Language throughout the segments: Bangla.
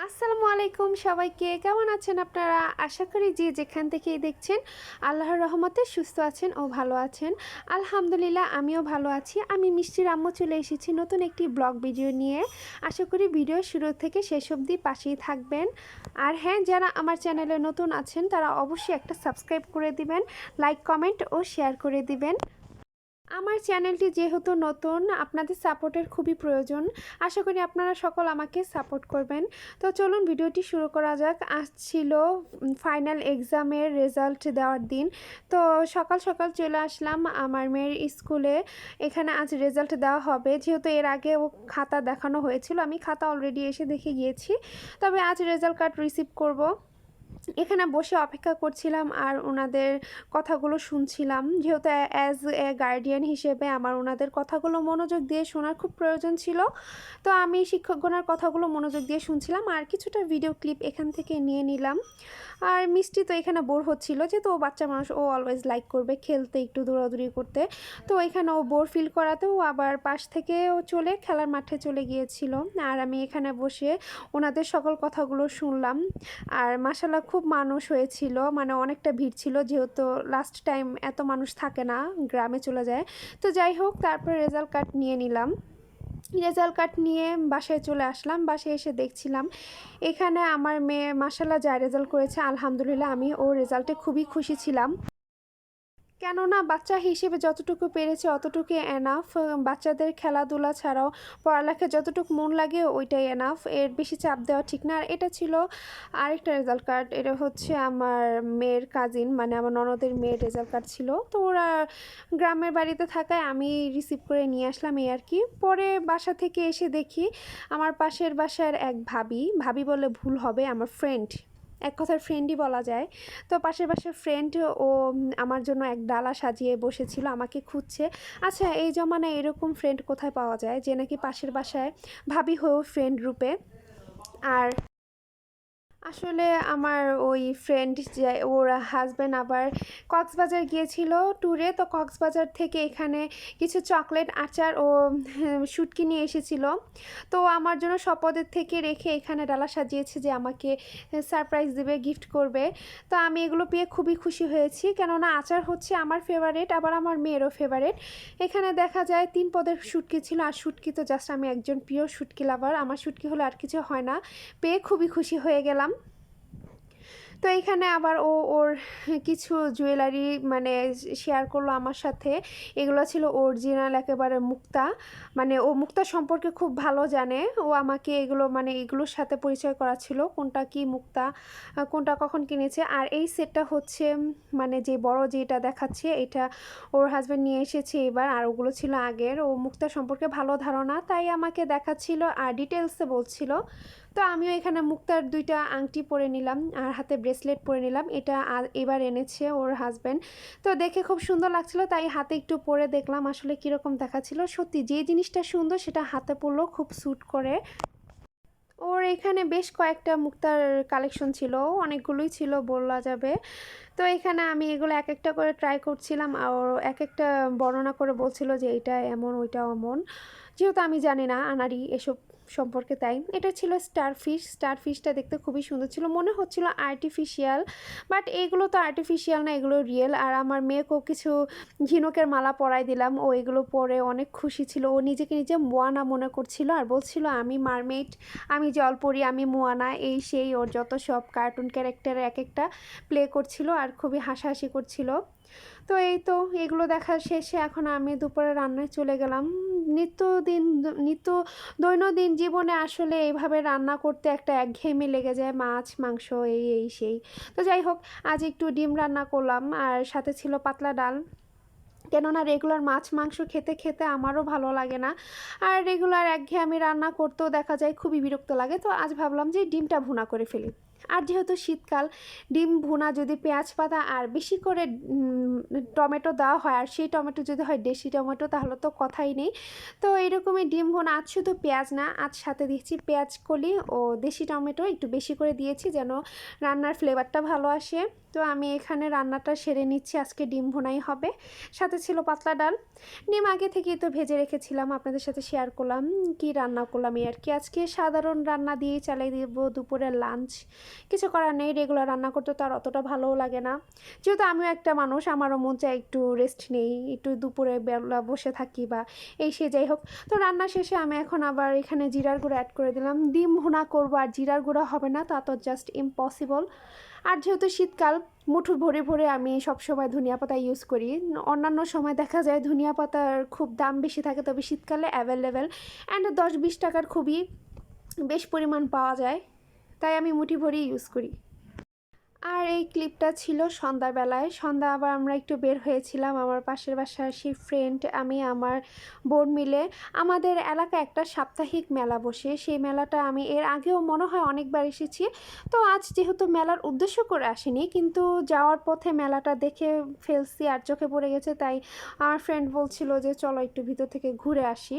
আসসালামু আলাইকুম সবাইকে, কেমন আছেন আপনারা? আশা করি যে যেখান থেকেই দেখছেন আল্লাহর রহমতে সুস্থ আছেন ও ভালো আছেন। আলহামদুলিল্লাহ আমিও ভালো আছি। আমি মিষ্টির আম্মু চলে এসেছি নতুন একটি ব্লগ ভিডিও নিয়ে। আশা করি ভিডিও শুরু থেকে শেষ অবধি পাশেই থাকবেন। আর হ্যাঁ, যারা আমার চ্যানেলে নতুন আছেন তারা অবশ্যই একটা সাবস্ক্রাইব করে দিবেন, লাইক কমেন্ট ও শেয়ার করে দিবেন। আমার চ্যানেলটি যেহেতু নতুন, আপনাদের সাপোর্টের খুবই প্রয়োজন। আশা করি আপনারা সকল আমাকে সাপোর্ট করবেন। তো চলুন ভিডিওটি শুরু করা যাক। আজ ছিল ফাইনাল এক্সামের রেজাল্ট দেওয়ার দিন। তো সকাল সকাল চলে আসলাম আমার মেয়ের স্কুলে। এখানে আজ রেজাল্ট দেওয়া হবে, যেহেতু এর আগে ও খাতা দেখানো হয়েছিল। আমি খাতা অলরেডি এসে দেখে গিয়েছি, তবে আজ রেজাল্ট কার্ড রিসিভ করব। এখানে বসে অপেক্ষা করছিলাম আর ওনাদের কথাগুলো শুনছিলাম, যেহেতু অ্যাজ এ গার্ডিয়ান হিসেবে আমার ওনাদের কথাগুলো মনোযোগ দিয়ে শোনার খুব প্রয়োজন ছিল। তো আমি শিক্ষকগণের কথাগুলো মনোযোগ দিয়ে শুনছিলাম আর কিছুটা ভিডিও ক্লিপ এখান থেকে নিয়ে নিলাম। আর মিষ্টি তো এখানে বোর হচ্ছিল, যেহেতু ও বাচ্চা মানুষ, ও অলওয়েজ লাইক করবে খেলতে, একটু দৌড়াদৌড়ি করতে। তো এখানে ও বোর ফিল করাতেও আবার পাশ থেকে ও চলে খেলার মাঠে চলে গিয়েছিল। আর আমি এখানে বসে ওনাদের সকল কথাগুলো শুনলাম। আর মাশাআল্লাহ খুব মানুষ হয়েছিল, মানে অনেকটা ভিড় ছিল, যেহেতু লাস্ট টাইম এত মানুষ থাকে না, গ্রামে চলে যায়। তো যাই হোক, তারপর রেজাল্ট কার্ড নিয়ে নিলাম। রেজাল্ট কার্ড নিয়ে বাসায় চলে আসলাম। বাসায় এসে দেখছিলাম এখানে আমার মেয়ে মাশাআল্লাহ যা রেজাল্ট করেছে, আলহামদুলিল্লাহ আমি ওর রেজাল্টে খুবই খুশি ছিলাম। কেননা বাচ্চা হিসেবে যতটুকু পেরেছে অতটুকু এনাফ। বাচ্চাদের খেলাধুলা ছাড়াও পড়ালেখায় যতটুকু মন লাগে ওইটাই এনাফ, এর বেশি চাপ দেওয়া ঠিক না। আর এটা ছিল আরেকটা রেজাল্ট কার্ড, এটা হচ্ছে আমার মেয়ের কাজিন, মানে আমার ননদের মেয়ের রেজাল্ট কার্ড ছিল। তো ওরা গ্রামের বাড়িতে থাকায় আমি রিসিভ করে নিয়ে আসলাম, এই আর কি। পরে বাসা থেকে এসে দেখি আমার পাশের বাসার এক ভাবি, ভাবি বললে ভুল হবে, আমার ফ্রেন্ড, এক কথার ফ্রেন্ডই বলা যায়। তো পাশের পাশের ফ্রেন্ড ও আমার জন্য এক ডালা সাজিয়ে বসেছিল, আমাকে খুঁজছে। আচ্ছা, এই জমানায় এরকম ফ্রেন্ড কোথায় পাওয়া যায় যে নাকি পাশের বাসায় ভাবি হয়েও ফ্রেন্ড রূপে। আর আসলে আমার ওই ফ্রেন্ড যে ওর হাজব্যান্ড আবার কক্সবাজার গিয়েছিল ট্যুরে, তো কক্সবাজার থেকে এখানে কিছু চকলেট, আচার ও শুটকি নিয়ে এসেছিল। তো আমার জন্য শপথের থেকে রেখে এখানে ডালা সাজিয়েছে যে আমাকে সারপ্রাইজ দেবে, গিফট করবে। তো আমি এগুলো পেয়ে খুবই খুশি হয়েছি, কেননা আচার হচ্ছে আমার ফেভারিট, আবার আমার মেয়েরও ফেভারিট। এখানে দেখা যায় 3 পদের শুটকি ছিল, আর শুটকি তো জাস্ট আমি একজন প্রিয় শুটকি লাভার, আমার শুটকি হলে আর কিছু হয় না। পেয়ে খুবই খুশি হয়ে গেলাম। তো এইখানে আবার ওর কিছু জুয়েলারি মানে শেয়ার করলো আমার সাথে। এগুলো ছিল অরিজিনাল একেবারে মুক্তা, মানে ও মুক্তা সম্পর্কে খুব ভালো জানে। ও আমাকে এগুলো মানে এগুলোর সাথে পরিচয় করাচ্ছিল, কোনটা কি মুক্তা, কোনটা কখন কিনেছে। আর এই সেটটা হচ্ছে মানে যে বড় যেটা দেখাচ্ছে, এটা ওর হাজব্যান্ড নিয়ে এসেছে এবার, আর ওগুলো ছিল আগের। ও মুক্তা সম্পর্কে ভালো ধারণা, তাই আমাকে দেখাচ্ছিল আর ডিটেলসে বলছিল। তো আমিও এখানে মুক্তার 2টা আংটি পরে নিলাম আর হাতে ব্রেসলেট পরে নিলাম। এটা এবার এনেছে ওর হাজব্যান্ড। তো দেখে খুব সুন্দর লাগছিল, তাই হাতে একটু পরে দেখলাম আসলে কীরকম দেখাচ্ছিল। সত্যি যে জিনিসটা সুন্দর সেটা হাতে পরলেও খুব স্যুট করে। ওর এখানে বেশ কয়েকটা মুক্তার কালেকশন ছিল, অনেকগুলোই ছিল বলা যাবে। তো এখানে আমি এগুলো এক একটা করে ট্রাই করছিলাম, আর এক একটা বর্ণনা করে বলছিল যে এটা এমন ওইটাও এমন, যেহেতু আমি জানি না আনাড়ি এসব সম্পর্কে। তাই এটা ছিল স্টারফিশ। স্টারফিশটা দেখতে খুবই সুন্দর ছিল, মনে হচ্ছিল আর্টিফিশিয়াল, বাট এগুলো তো আর্টিফিশিয়াল না, এগুলো রিয়েল। আর আমার মেয়েকেও কিছু ঝিনুকের মালা পরাই দিলাম, ও এগুলো পরে অনেক খুশি ছিল। ও নিজেকে নিজে মোয়ানা মনে করছিল আর বলছিল আমি মারমেড, আমি জলপরি, আমি মোয়ানা, এই সেই ওর যত সব কার্টুন ক্যারেক্টারে এক একটা প্লে করছিল আর খুবই হাসাহাসি করছিল। তো এই তো এগুলো দেখা শেষে এখন আমি দুপুরে রান্নায় চলে গেলাম। নিত্য দৈনন্দিন জীবনে আসলে এইভাবে রান্না করতে একটা একঘেয়েমি লেগে যায়, মাছ মাংস এই সেই। তো যাই হোক, আজ একটু ডিম রান্না করলাম আর সাথে ছিল পাতলা ডাল, কেননা রেগুলার মাছ মাংস খেতে খেতে আমারও ভালো লাগে না, আর রেগুলার একঘেয়েমি রান্না করতেও দেখা যায় খুবই বিরক্ত লাগে। তো আজ ভাবলাম যে ডিমটা ভুনা করে ফেলি। আর যেহেতু শীতকাল, ডিম ভুনা যদি পেঁয়াজ পাতা আর বেশি করে টমেটো দেওয়া হয়, আর সেই টমেটো যদি হয় দেশি টমেটো, তাহলে তো কথাই নেই। তো এরকমই ডিম ভুনা, আজ শুধু পেঁয়াজ না, আজ সাথে দিচ্ছি পেঁয়াজ কলি ও দেশি টমেটো একটু বেশি করে দিয়েছি যেন রান্নার ফ্লেভারটা ভালো আসে। তো আমি এখানে রান্নাটা সেরে নিচ্ছি, আজকে ডিম ভুনাই হবে। সাথে ছিল পাতলা ডাল। ডিম আগে থেকেই তো ভেজে রেখেছিলাম, আপনাদের সাথে শেয়ার করলাম কি রান্না করলাম এই আর কি। আজকে সাধারণ রান্না দিয়েই চালিয়ে দেবো দুপুরের লাঞ্চ। কিছু করার নেই, রেগুলার রান্না করতে তো আর অতটা ভালোও লাগে না। যেহেতু আমিও একটা মানুষ, আমারও মন চায় একটু রেস্ট নেই, একটু দুপুরে বেলা বসে থাকি বা এই সে যাই হোক। তো রান্না শেষে আমি এখন আবার এখানে জিরার গুঁড়ো অ্যাড করে দিলাম। ডিম ভুনা করবো আর জিরার গুঁড়ো হবে না, তা তো জাস্ট ইম্পসিবল। আর যেহেতু শীতকাল, মুঠো ভরে ভরে আমি সবসময় ধনিয়া পাতা ইউজ করি। অন্যান্য সময় দেখা যায় ধনিয়া পাতার খুব দাম বেশি থাকে, তবে শীতকালে অ্যাভেলেবেল অ্যান্ড 10-20 টাকার খুবই বেশ পরিমাণ পাওয়া যায়, তাই আমি মুঠি ভরেই ইউজ করি। আর এই ক্লিপটা ছিল সন্ধ্যাবেলায়। সন্ধ্যা আবার আমরা একটু বের হয়েছিলাম, আমার পাশের বাসার সেই ফ্রেন্ড, আমি, আমার বোন মিলে। আমাদের এলাকায় একটা সাপ্তাহিক মেলা বসে, সেই মেলাটা আমি এর আগেও মনে হয় অনেকবার এসেছি। তো আজ যেহেতু মেলার উদ্দেশ্য করে আসিনি, কিন্তু যাওয়ার পথে মেলাটা দেখে ফেলছি আর চোখে পড়ে গেছে, তাই আমার ফ্রেন্ড বলছিল যে চলো একটু ভিতর থেকে ঘুরে আসি।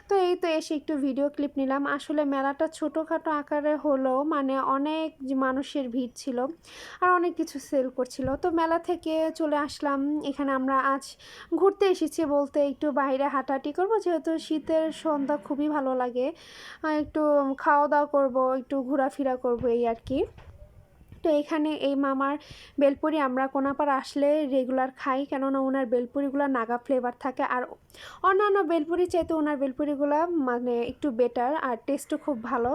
তো এই তো এসে একটু ভিডিও ক্লিপ নিলাম। আসলে মেলাটা ছোটোখাটো আকারে হলেও মানে অনেক মানুষের ভিড় ছিল আর অনেক কিছু সেল করছিল। তো মেলা থেকে চলে আসলাম, এখানে আমরা আজ ঘুরতে এসেছি বলতে একটু বাইরে হাঁটাহাঁটি করবো, যেহেতু শীতের সন্ধ্যা খুবই ভালো লাগে। একটু খাওয়া দাওয়া করবো, একটু ঘোরাফেরা করবো এই আর কি। তো এখানে এই মামার বেলপুরি আমরা কোনাপাড়া আসলে রেগুলার খাই, কেননা ওনার বেলপুরিগুলো নাগা ফ্লেভার থাকে, আর অন্যান্য বেলপুরি চাইতে ওনার বেলপুরিগুলো মানে একটু বেটার আর টেস্টও খুব ভালো।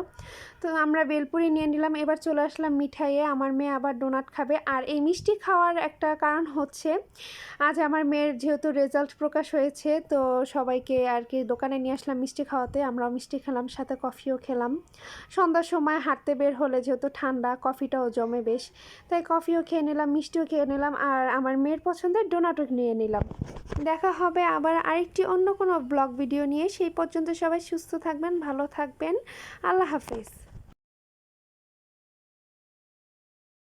তো আমরা বেলপুরি নিয়ে নিলাম। এবার চলে আসলাম মিঠাইয়ে, আমার মেয়ে আবার ডোনাট খাবে। আর এই মিষ্টি খাওয়ার একটা কারণ হচ্ছে আজ আমার মেয়ের যেহেতু রেজাল্ট প্রকাশ হয়েছে, তো সবাইকে আর কি দোকানে নিয়ে আসলাম মিষ্টি খাওয়াতে। আমরাও মিষ্টি খেলাম, সাথে কফিও খেলাম। সন্ধ্যার সময় হাঁটতে বের হলে যেহেতু ঠান্ডা, কফিটাও জমে বেশ, তাই কফিও খেয়ে নিলাম, মিষ্টিও খেয়ে নিলাম, আর আমার মেয়ের পছন্দের ডোনাটও নিয়ে নিলাম। দেখা হবে আবার আরেকটি অন্য কোনো ব্লগ ভিডিও নিয়ে। সেই পর্যন্ত সবাই সুস্থ থাকবেন, ভালো থাকবেন। আল্লাহ হাফেজ।